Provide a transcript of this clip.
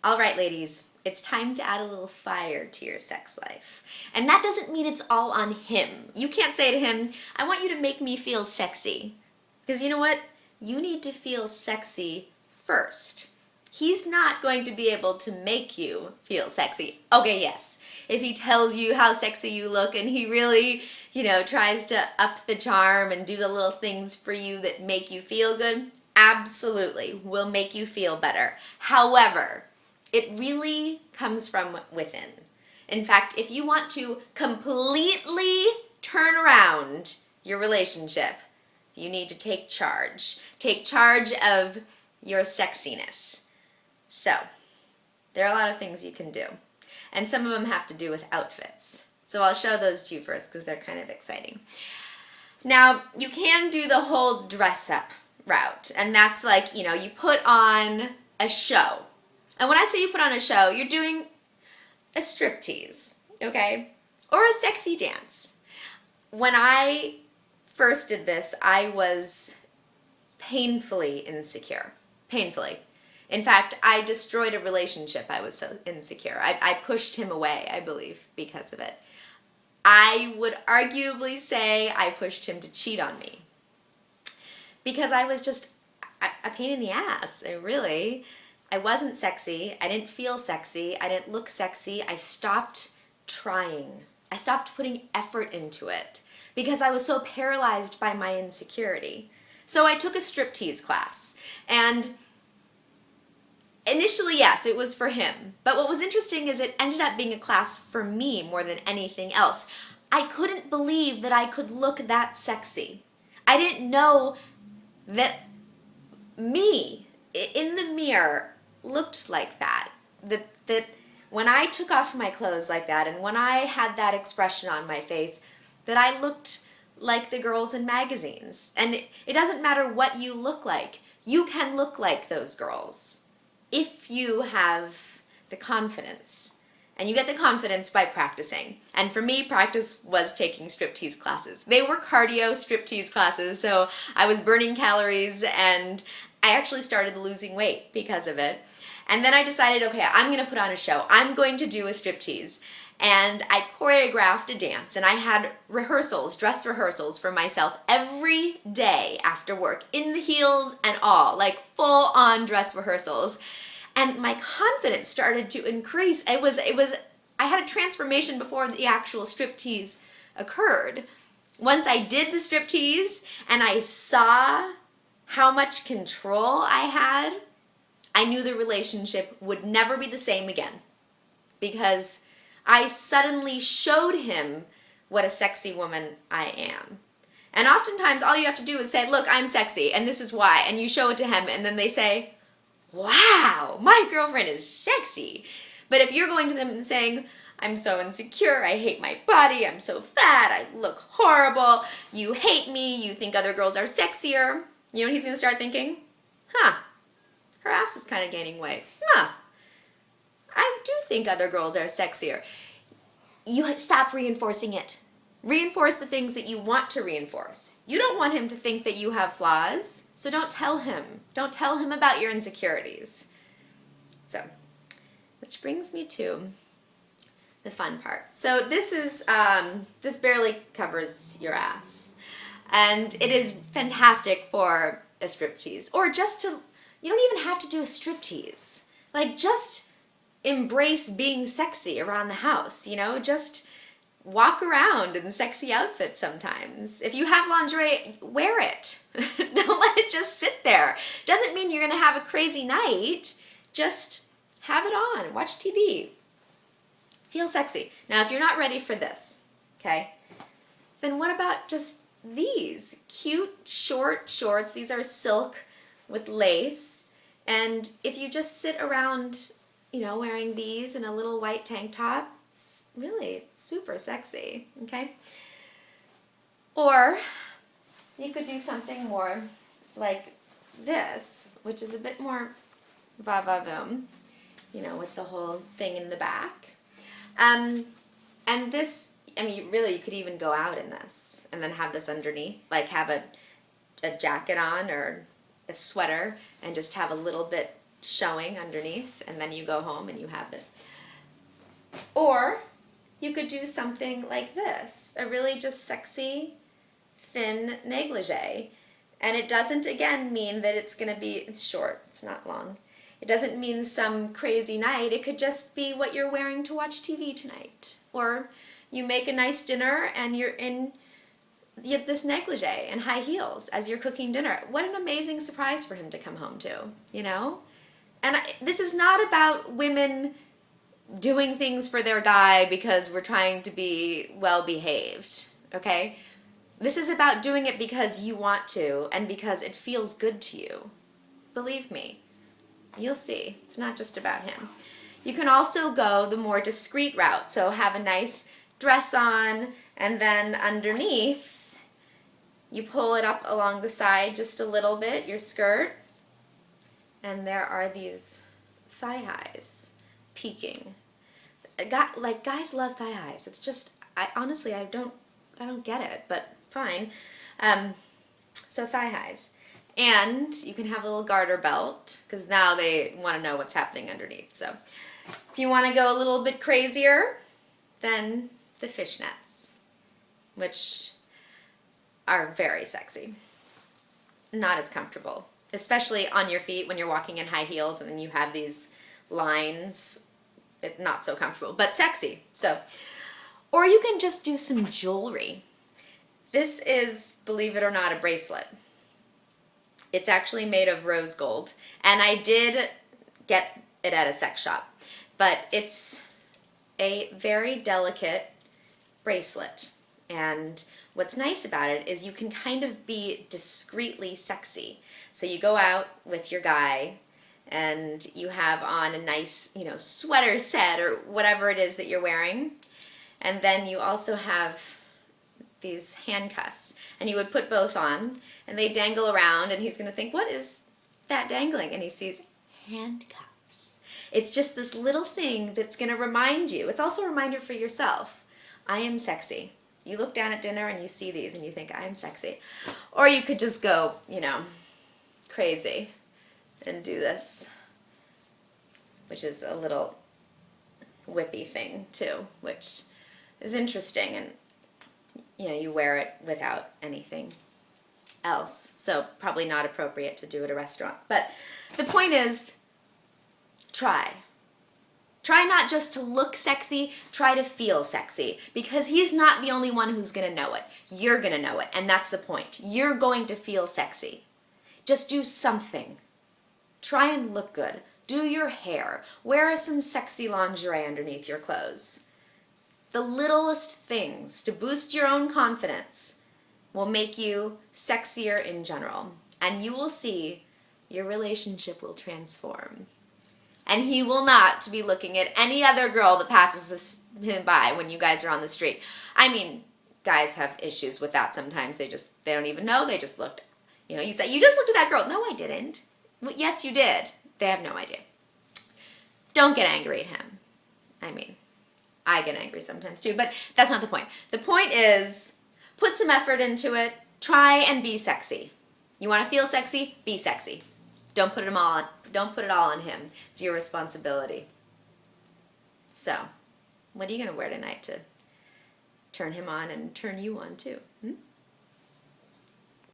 All right, ladies, it's time to add a little fire to your sex life. And that doesn't mean it's all on him. You can't say to him, I want you to make me feel sexy. Because you know what? You need to feel sexy first. He's not going to be able to make you feel sexy. Okay, yes. If he tells you how sexy you look and he really, tries to up the charm and do the little things for you that make you feel good, absolutely will make you feel better. However, it really comes from within. In fact, if you want to completely turn around your relationship, you need to take charge. Take charge of your sexiness. So, there are a lot of things you can do. And some of them have to do with outfits. So I'll show those to you first because they're kind of exciting. Now, you can do the whole dress up route. And that's like, you put on a show. And when I say you put on a show, you're doing a striptease, okay? Or a sexy dance. When I first did this, I was painfully insecure. Painfully. In fact, I destroyed a relationship. I was so insecure. I pushed him away, I believe, because of it. I would arguably say I pushed him to cheat on me. Because I was just a pain in the ass, I wasn't sexy. I didn't feel sexy. I didn't look sexy. I stopped trying. I stopped putting effort into it because I was so paralyzed by my insecurity. So I took a striptease class. And initially, yes, it was for him. But what was interesting is it ended up being a class for me more than anything else. I couldn't believe that I could look that sexy. I didn't know that me in the mirror looked like that. That when I took off my clothes like that and when I had that expression on my face, that I looked like the girls in magazines. And it doesn't matter what you look like. You can look like those girls if you have the confidence. And you get the confidence by practicing. And for me, practice was taking striptease classes. They were cardio striptease classes, so I was burning calories and I actually started losing weight because of it. And then I decided, okay, I'm going to put on a show. I'm going to do a striptease. And I choreographed a dance and I had rehearsals, dress rehearsals for myself every day after work, in the heels and all, like full on dress rehearsals. And my confidence started to increase. I had a transformation before the actual striptease occurred. Once I did the striptease and I saw how much control I had, I knew the relationship would never be the same again. Because I suddenly showed him what a sexy woman I am. And oftentimes all you have to do is say, look, I'm sexy and this is why. And you show it to him and then they say, wow, my girlfriend is sexy. But if you're going to them and saying, I'm so insecure, I hate my body, I'm so fat, I look horrible, you hate me, you think other girls are sexier, you know what he's going to start thinking? Her ass is kind of gaining weight. I do think other girls are sexier. You stop reinforcing it. Reinforce the things that you want to reinforce. You don't want him to think that you have flaws, so don't tell him. Don't tell him about your insecurities. So, which brings me to the fun part. So this barely covers your ass. And it is fantastic for a striptease. Or just to, you don't even have to do a striptease. Like, just embrace being sexy around the house, just walk around in sexy outfits sometimes. If you have lingerie, wear it. Don't let it just sit there. Doesn't mean you're going to have a crazy night. Just have it on. Watch TV. Feel sexy. Now, if you're not ready for this, okay, then what about just these cute short shorts? These are silk with lace. And if you just sit around, wearing these and a little white tank top, it's really super sexy, okay? Or you could do something more like this, which is a bit more va-va-voom, with the whole thing in the back. And this, you could even go out in this and then have this underneath, like have a jacket on or a sweater and just have a little bit showing underneath, and then you go home and you have it. Or you could do something like this, a really just sexy, thin negligee. And it doesn't, again, mean that it's short, it's not long. It doesn't mean some crazy night. It could just be what you're wearing to watch TV tonight. Or you make a nice dinner and you're in this negligee and high heels as you're cooking dinner. What an amazing surprise for him to come home to, you know? And this is not about women doing things for their guy because we're trying to be well behaved, okay? This is about doing it because you want to and because it feels good to you. Believe me, you'll see. It's not just about him. You can also go the more discreet route. So have a nice dress on, and then underneath, you pull it up along the side just a little bit, your skirt, and there are these thigh highs peeking. Guys love thigh highs. It's just, honestly, I don't get it, but fine. So thigh highs. And you can have a little garter belt, because now they want to know what's happening underneath. So if you want to go a little bit crazier, then the fishnets, which are very sexy. Not as comfortable, especially on your feet when you're walking in high heels and then you have these lines. It's not so comfortable, but sexy. So, or you can just do some jewelry. This is, believe it or not, a bracelet. It's actually made of rose gold, and I did get it at a sex shop, but it's a very delicate bracelet. And what's nice about it is you can kind of be discreetly sexy. So you go out with your guy and you have on a nice, sweater set or whatever it is that you're wearing. And then you also have these handcuffs, and you would put both on, and they dangle around, and he's going to think, what is that dangling? And he sees handcuffs. It's just this little thing that's going to remind you. It's also a reminder for yourself. I am sexy. You look down at dinner and you see these and you think, I am sexy. Or you could just go, crazy and do this, which is a little whippy thing too, which is interesting. And you wear it without anything else. So probably not appropriate to do at a restaurant. But the point is, try. Try not just to look sexy, try to feel sexy. Because he's not the only one who's going to know it. You're going to know it, and that's the point. You're going to feel sexy. Just do something. Try and look good. Do your hair. Wear some sexy lingerie underneath your clothes. The littlest things to boost your own confidence will make you sexier in general. And you will see your relationship will transform. And he will not be looking at any other girl that passes him by when you guys are on the street. I mean, guys have issues with that sometimes. They don't even know. They just looked. You say, you just looked at that girl. No, I didn't. Well, yes, you did. They have no idea. Don't get angry at him. I mean, I get angry sometimes too, but that's not the point. The point is, put some effort into it. Try and be sexy. You want to feel sexy? Be sexy. Don't put it all on him. It's your responsibility. So, what are you going to wear tonight to turn him on and turn you on too?